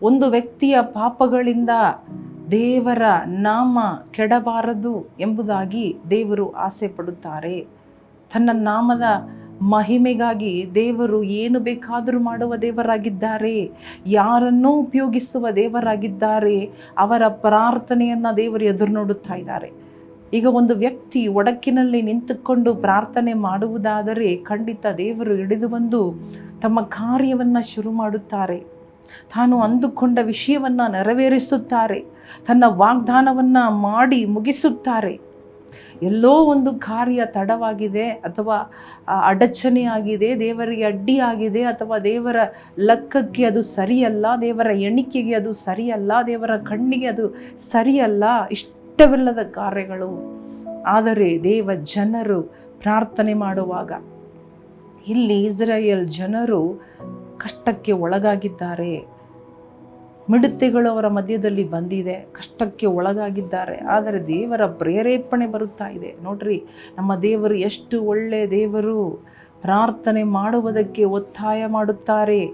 ಒಂದು ವ್ಯಕ್ತಿಯ ಪಾಪಗಳಿಂದ ದೇವರ ನಾಮ ಕೆಡಬಾರದು ಎಂಬುದಾಗಿ ದೇವರು ಆಸೆ ಪಡುತ್ತಾರೆ. ತನ್ನ ನಾಮದ ಮಹಿಮೆಗಾಗಿ ದೇವರು ಏನು ಬೇಕಾದರೂ ಮಾಡುವ ದೇವರಾಗಿದ್ದಾರೆ. ಯಾರನ್ನೂ ಉಪಯೋಗಿಸುವ ದೇವರಾಗಿದ್ದಾರೆ. ಅವರ ಪ್ರಾರ್ಥನೆಯನ್ನು ದೇವರು ಎದುರು ನೋಡುತ್ತಾ ಇದ್ದಾರೆ. ಈಗ ಒಂದು ವ್ಯಕ್ತಿ ಒಡಕಿನಲ್ಲಿ ನಿಂತುಕೊಂಡು ಪ್ರಾರ್ಥನೆ ಮಾಡುವುದಾದರೆ ಖಂಡಿತ ದೇವರು ಹಿಡಿದು ಬಂದು ತಮ್ಮ ಕಾರ್ಯವನ್ನು ಶುರು ಮಾಡುತ್ತಾರೆ. ತಾನು ಅಂದುಕೊಂಡ ವಿಷಯವನ್ನು ನೆರವೇರಿಸುತ್ತಾರೆ. ತನ್ನ ವಾಗ್ದಾನವನ್ನು ಮಾಡಿ ಮುಗಿಸುತ್ತಾರೆ. ಎಲ್ಲೋ ಒಂದು ಕಾರ್ಯ ತಡವಾಗಿದೆ ಅಥವಾ ಅಡಚಣೆಯಾಗಿದೆ, ದೇವರಿಗೆ ಅಡ್ಡಿಯಾಗಿದೆ, ಅಥವಾ ದೇವರ ಲೆಕ್ಕಕ್ಕೆ ಅದು ಸರಿಯಲ್ಲ, ದೇವರ ಎಣಿಕೆಗೆ ಅದು ಸರಿಯಲ್ಲ, ದೇವರ ಕಣ್ಣಿಗೆ ಅದು ಸರಿಯಲ್ಲ, ಇಷ್ಟವಿಲ್ಲದ ಕಾರ್ಯಗಳು. ಆದರೆ ದೇವ ಜನರು ಪ್ರಾರ್ಥನೆ ಮಾಡುವಾಗ ಇಲ್ಲಿ ಇಸ್ರಾಯೇಲ್ ಜನರು ಕಷ್ಟಕ್ಕೆ ಒಳಗಾಗಿದ್ದಾರೆ. ಮಿಡತೆಗಳು ಅವರ ಮಧ್ಯದಲ್ಲಿ ಬಂದಿದೆ, ಕಷ್ಟಕ್ಕೆ ಒಳಗಾಗಿದ್ದಾರೆ. ಆದರೆ ದೇವರ ಪ್ರೇರೇಪಣೆ ಬರುತ್ತಾ ಇದೆ. ನೋಡ್ರಿ, ನಮ್ಮ ದೇವರು ಎಷ್ಟು ಒಳ್ಳೆಯ ದೇವರು. ಪ್ರಾರ್ಥನೆ ಮಾಡುವುದಕ್ಕೆ ಒತ್ತಾಯ ಮಾಡುತ್ತಾರೆ.